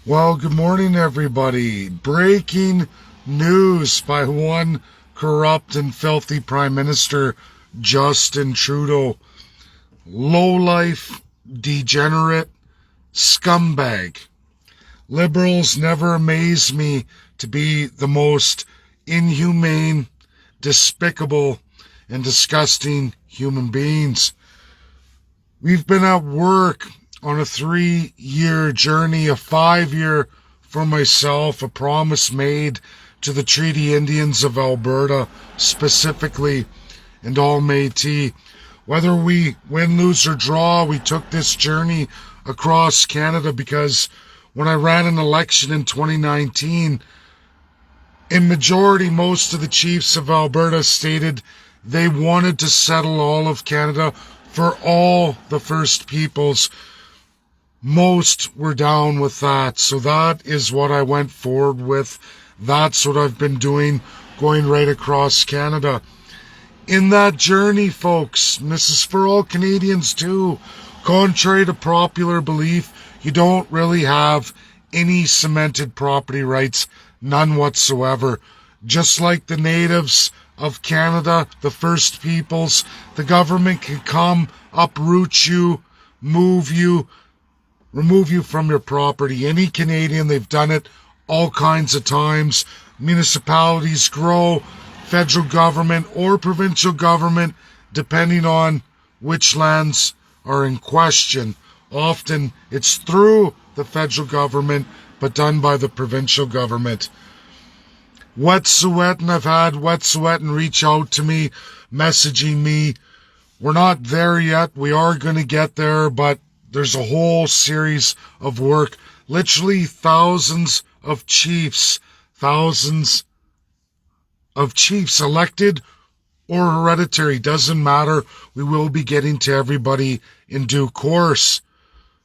Well, good morning, everybody. Breaking news by one corrupt and filthy Prime Minister, Justin Trudeau. Lowlife, degenerate, scumbag. Liberals never amaze me to be the most inhumane, despicable, and disgusting human beings. We've been at work on a 3-year journey, a 5-year for myself, a promise made to the Treaty Indians of Alberta specifically, and all Métis. Whether we win, lose, or draw, we took this journey across Canada because when I ran an election in 2019, in majority, most of the chiefs of Alberta stated they wanted to settle all of Canada for all the First Peoples. Most were down with that, so that is what I went forward with. That's what I've been doing, going right across Canada. In that journey, folks, and this is for all Canadians too, contrary to popular belief, you don't really have any cemented property rights, none whatsoever. Just like the natives of Canada, the First Peoples, the government can come, uproot you, move you, remove you from your property. Any Canadian, they've done it all kinds of times. Municipalities grow, federal government or provincial government, depending on which lands are in question. Often it's through the federal government, but done by the provincial government. Wet'suwet'en, I've had Wet'suwet'en reach out to me, messaging me. We're not there yet. We are going to get there, but there's a whole series of work. Literally thousands of chiefs elected or hereditary, doesn't matter. We will be getting to everybody in due course.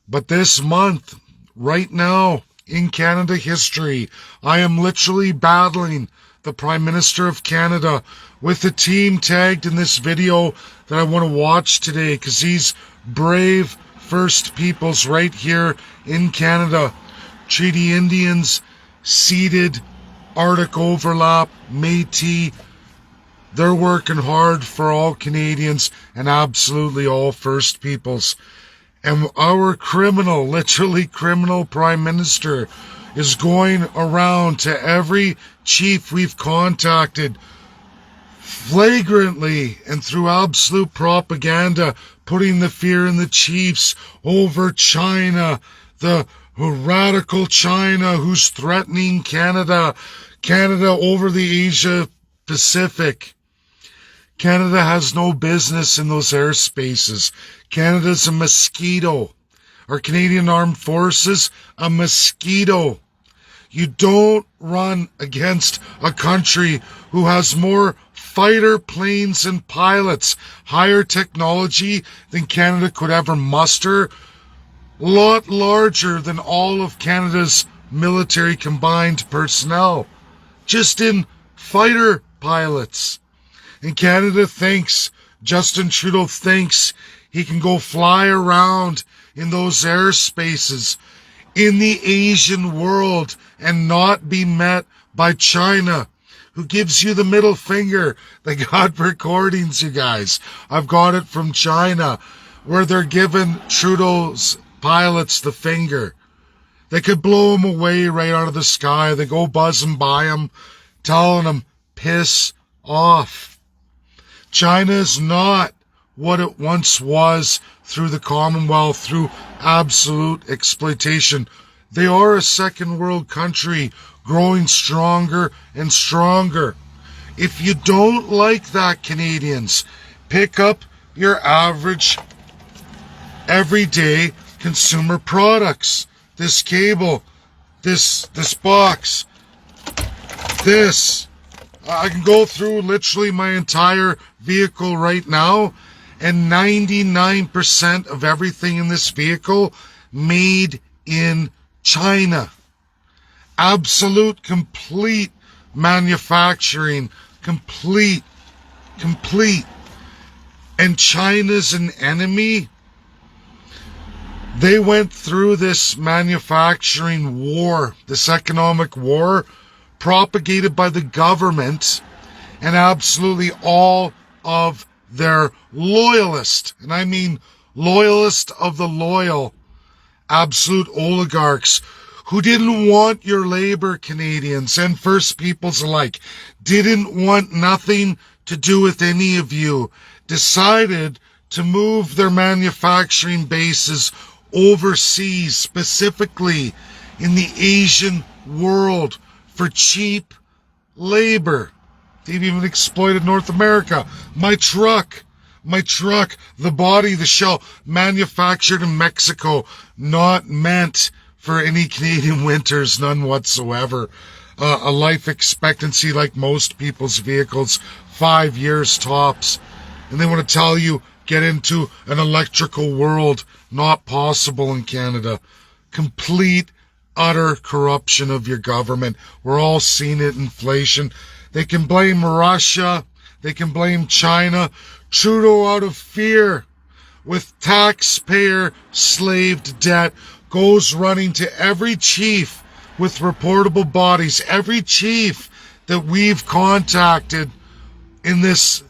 But this month, right now, in Canada history, I am literally battling the Prime Minister of Canada with the team tagged in this video that I want to watch today, because these brave First Peoples right here in Canada, Treaty Indians, ceded, Arctic overlap, Métis, they're working hard for all Canadians and absolutely all First Peoples. And our criminal, literally criminal Prime Minister is going around to every chief we've contacted, flagrantly and through absolute propaganda, putting the fear in the chiefs over China, the radical China who's threatening Canada over the Asia Pacific. Canada has no business in those airspaces. Canada's a mosquito. Our Canadian Armed Forces, a mosquito. You don't run against a country who has more fighter planes and pilots, higher technology than Canada could ever muster, a lot larger than all of Canada's military combined personnel, just in fighter pilots. And Canada thinks, Justin Trudeau thinks, he can go fly around in those airspaces in the Asian world and not be met by China, who gives you the middle finger. They got recordings, you guys. I've got it from China, where they're giving Trudeau's pilots the finger. They could blow him away right out of the sky. They go buzzing by him, telling him, piss off. China is not what it once was through the Commonwealth, through absolute exploitation. They are a second world country, growing stronger and stronger. If you don't like that, Canadians, pick up your average, everyday consumer products. This cable, this box, this. I can go through literally my entire vehicle right now, and 99% of everything in this vehicle made in China. Absolute, complete manufacturing. Complete. And China's an enemy? They went through this manufacturing war, this economic war, propagated by the government, and absolutely all of their loyalists, and I mean loyalist of the loyal, absolute oligarchs who didn't want your labor, Canadians and First Peoples alike, didn't want nothing to do with any of you, decided to move their manufacturing bases overseas, specifically in the Asian world, for cheap labor. They've even exploited North America. My truck, the body, the shell, manufactured in Mexico, not meant for any Canadian winters, none whatsoever. A life expectancy like most people's vehicles, 5 years tops. And they want to tell you, get into an electrical world. Not possible in Canada. Complete, utter corruption of your government. We're all seeing it, inflation. They can blame Russia. They can blame China. Trudeau, out of fear, with taxpayer-slaved debt, goes running to every chief with reportable bodies, every chief that we've contacted in this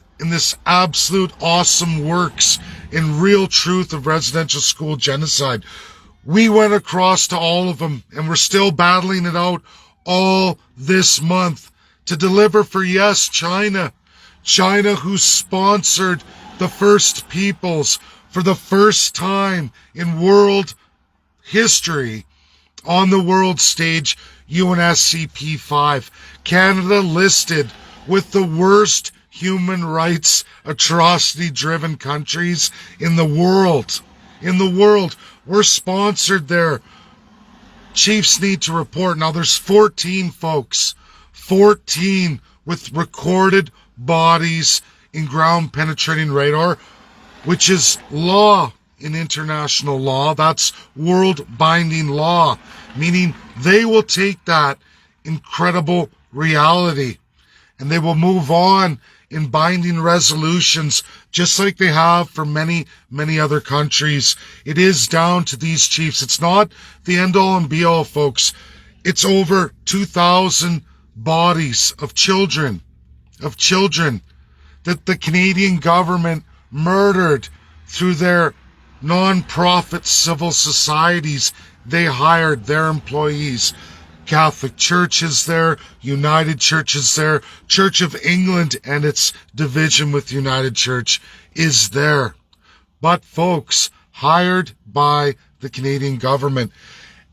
absolute awesome works in real truth of residential school genocide. We went across to all of them, and we're still battling it out all this month to deliver for, yes, China. China, who sponsored the First Peoples for the first time in world history on the world stage, UNSCP 5. Canada listed with the worst human rights atrocity-driven countries in the world. In the world. We're sponsored there. Chiefs need to report. Now there's 14 folks. 14 with recorded bodies in ground penetrating radar, which is law in international law. That's world binding law, meaning they will take that incredible reality and they will move on in binding resolutions, just like they have for many, many other countries. It is down to these chiefs. It's not the end all and be all, folks. It's over 2,000 bodies of children that the Canadian government murdered through their non-profit civil societies. They hired their employees. Catholic Church is there, United Church is there, Church of England and its division with United Church is there. But folks, hired by the Canadian government.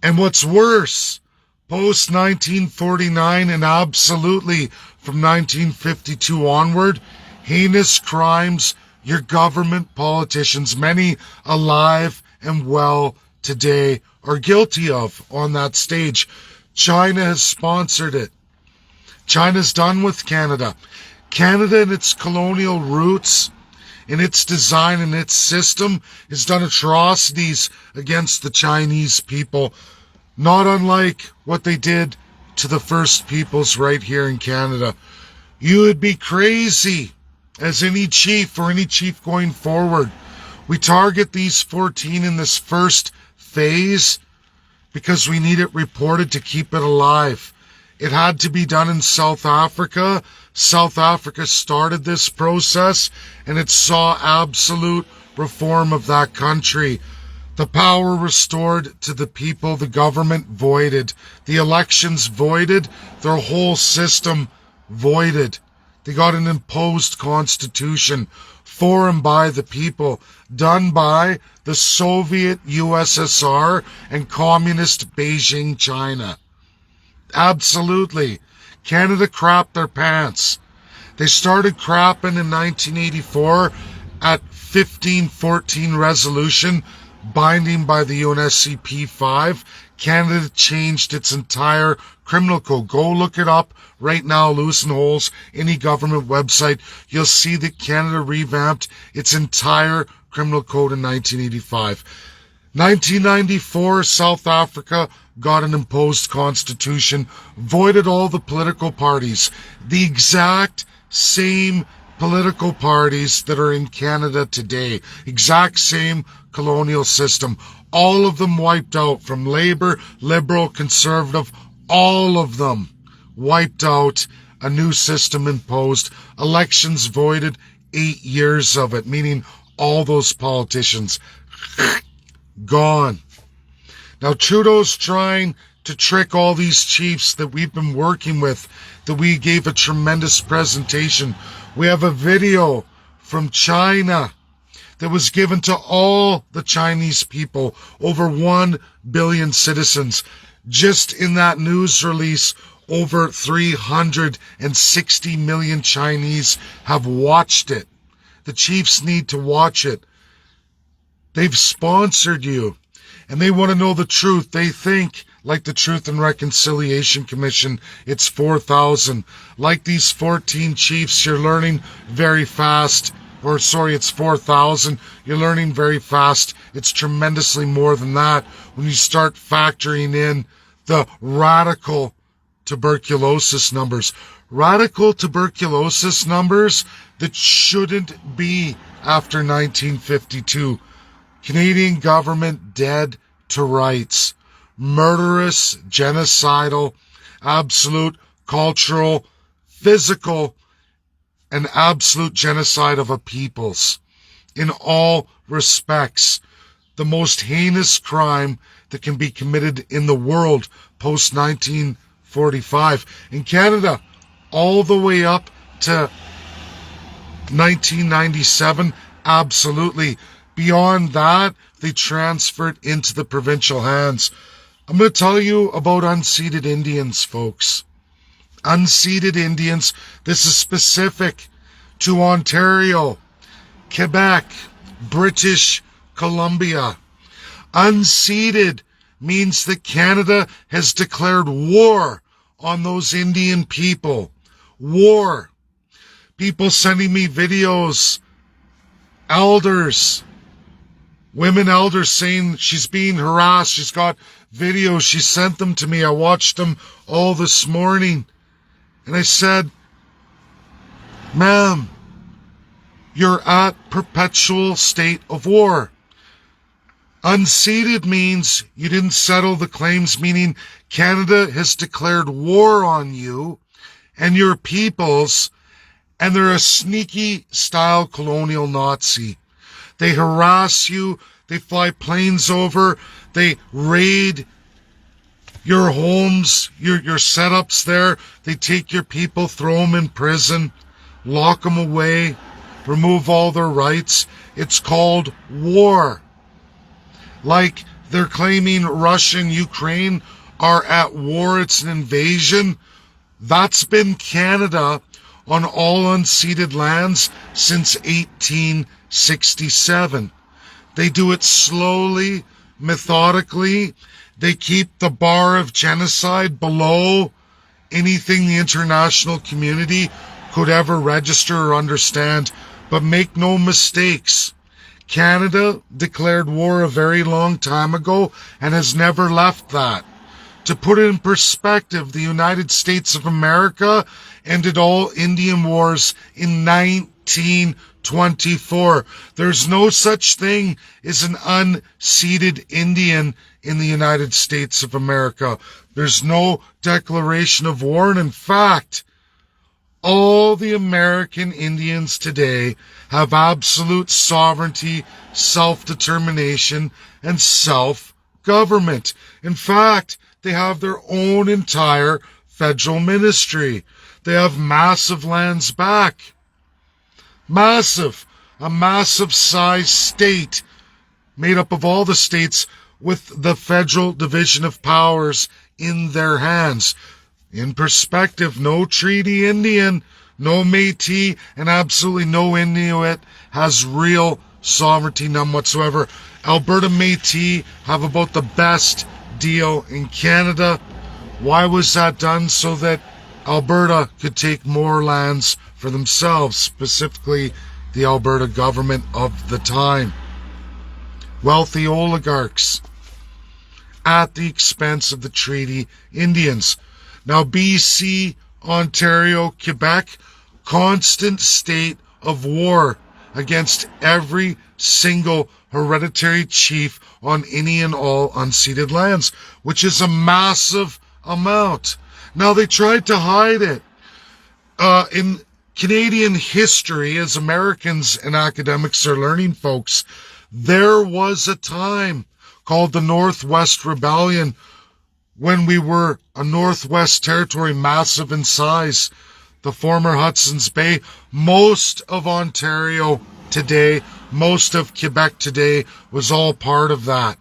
And what's worse, post-1949 and absolutely from 1952 onward, heinous crimes your government politicians, many alive and well today, are guilty of on that stage. China has sponsored it. China's done with Canada. Canada and its colonial roots, in its design and its system, has done atrocities against the Chinese people, not unlike what they did to the First Peoples right here in Canada. You would be crazy as any chief or any chief going forward. We target these 14 in this first phase because we need it reported to keep it alive. It had to be done in South Africa. South Africa started this process, and it saw absolute reform of that country. The power restored to the people, the government voided, the elections voided, their whole system voided. They got an imposed constitution for and by the people, done by the Soviet USSR and communist Beijing China. Absolutely. Canada crapped their pants. They started crapping in 1984 at 1514 resolution, binding by the UNSCP 5. Canada changed its entire criminal code. Go look it up right now, Lewis and Holes, any government website. You'll see that Canada revamped its entire criminal code in 1985. 1994, South Africa got an imposed constitution, voided all the political parties, the exact same political parties that are in Canada today, exact same colonial system. All of them wiped out, from Labour, Liberal, Conservative, all of them wiped out, a new system imposed, elections voided, 8 years of it, meaning all those politicians gone. Now Trudeau's trying to trick all these chiefs that we've been working with, that we gave a tremendous presentation. We have a video from China that was given to all the Chinese people, over 1 billion citizens. Just in that news release, over 360 million Chinese have watched it. The chiefs need to watch it. They've sponsored you, and they want to know the truth. They think, like the Truth and Reconciliation Commission, it's 4,000. Like these 14 chiefs, you're learning very fast. It's 4,000. You're learning very fast. It's tremendously more than that when you start factoring in the radical tuberculosis numbers. Radical tuberculosis numbers that shouldn't be after 1952. Canadian government dead to rights. Murderous, genocidal, absolute cultural, physical, an absolute genocide of a peoples. In all respects, the most heinous crime that can be committed in the world post 1945. In Canada, all the way up to 1997, absolutely. Beyond that, they transferred into the provincial hands. I'm going to tell you about unceded Indians, folks. Unceded Indians, this is specific to Ontario, Quebec, British Columbia. Unceded means that Canada has declared war on those Indian people. War. People sending me videos, elders, women elders saying she's being harassed. She's got videos. She sent them to me. I watched them all this morning. And I said, ma'am, you're at perpetual state of war. Unceded means you didn't settle the claims, meaning Canada has declared war on you and your peoples, and they're a sneaky style colonial Nazi. They harass you, they fly planes over, they raid your homes, your setups there. They take your people, throw them in prison, lock them away, remove all their rights. It's called war. Like they're claiming Russia and Ukraine are at war, it's an invasion. That's been Canada on all unceded lands since 1867. They do it slowly, methodically. They keep the bar of genocide below anything the international community could ever register or understand. But make no mistakes, Canada declared war a very long time ago and has never left that. To put it in perspective, the United States of America ended all Indian wars in 1924. There's no such thing as an unceded Indian in the United States of America. There's no declaration of war, and in fact, all the American Indians today have absolute sovereignty, self-determination, and self-government. In fact, they have their own entire federal ministry. They have massive lands back. Massive. A massive size state made up of all the states with the federal division of powers in their hands. In perspective, no Treaty Indian, no Métis, and absolutely no Inuit has real sovereignty, none whatsoever. Alberta Métis have about the best deal in Canada. Why was that done? So that Alberta could take more lands for themselves, specifically the Alberta government of the time. Wealthy oligarchs at the expense of the Treaty Indians. Now, BC, Ontario, Quebec, constant state of war. against every single hereditary chief on any and all unceded lands, which is a massive amount. Now, they tried to hide it. In Canadian history, as Americans and academics are learning, folks, there was a time called the Northwest Rebellion when we were a Northwest Territory, massive in size. The former Hudson's Bay, most of Ontario today, most of Quebec today was all part of that.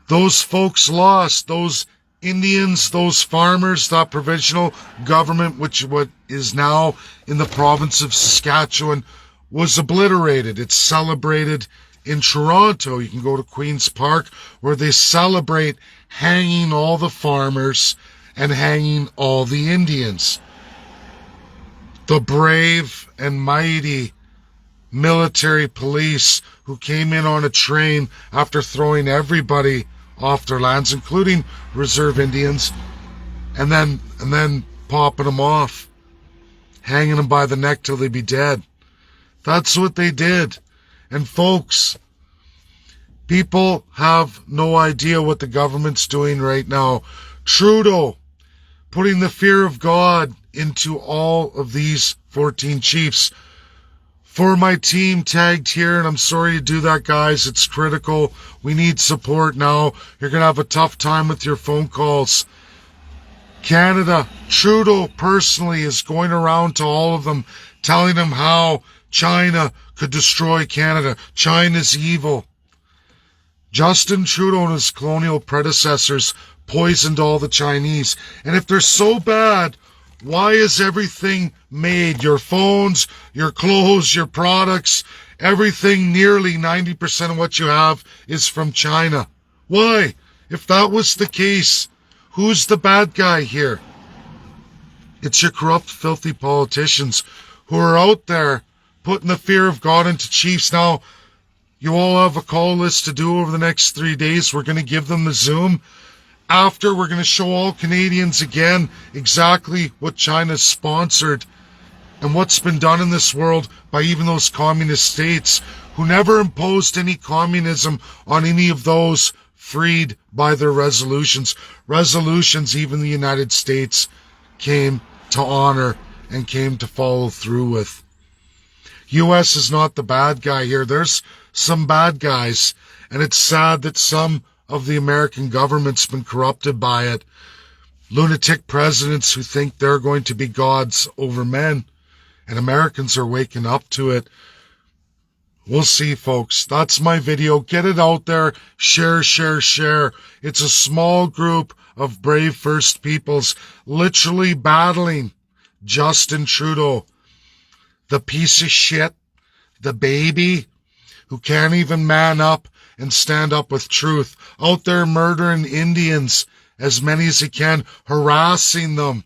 Those folks lost, those Indians, those farmers, that provincial government, which what is now in the province of Saskatchewan, was obliterated. It's celebrated in Toronto. You can go to Queen's Park, where they celebrate hanging all the farmers and hanging all the Indians. The brave and mighty military police who came in on a train after throwing everybody off their lands, including reserve Indians, and then popping them off, hanging them by the neck till they be dead. That's what they did. And folks, people have no idea what the government's doing right now. Trudeau putting the fear of God into all of these 14 chiefs. For my team tagged here, and I'm sorry to do that, guys, it's critical. We need support now. You're going to have a tough time with your phone calls. Canada, Trudeau personally is going around to all of them, telling them how China could destroy Canada. China's evil. Justin Trudeau and his colonial predecessors poisoned all the Chinese. And if they're so bad, why is everything made? Your phones, your clothes, your products, everything, nearly 90% of what you have is from China. Why? If that was the case, who's the bad guy here? It's your corrupt, filthy politicians who are out there putting the fear of God into chiefs. Now, you all have a call list to do over the next 3 days. We're going to give them the Zoom. After, we're going to show all Canadians again exactly what China's sponsored and what's been done in this world by even those communist states who never imposed any communism on any of those freed by their resolutions. Resolutions even the United States came to honor and came to follow through with. U.S. is not the bad guy here. There's some bad guys, and it's sad that some of the American government's been corrupted by it. Lunatic presidents who think they're going to be gods over men, and Americans are waking up to it. We'll see, folks. That's my video. Get it out there. Share, share, share. It's a small group of brave First Peoples literally battling Justin Trudeau, the piece of shit, the baby who can't even man up and stand up with truth, out there murdering Indians, as many as he can, harassing them.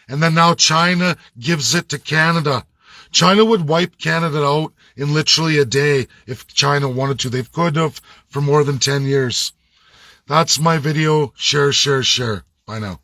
And then now China gives it to Canada. China would wipe Canada out in literally a day if China wanted to. They could have for more than 10 years. That's my video. Share, share, share. Bye now.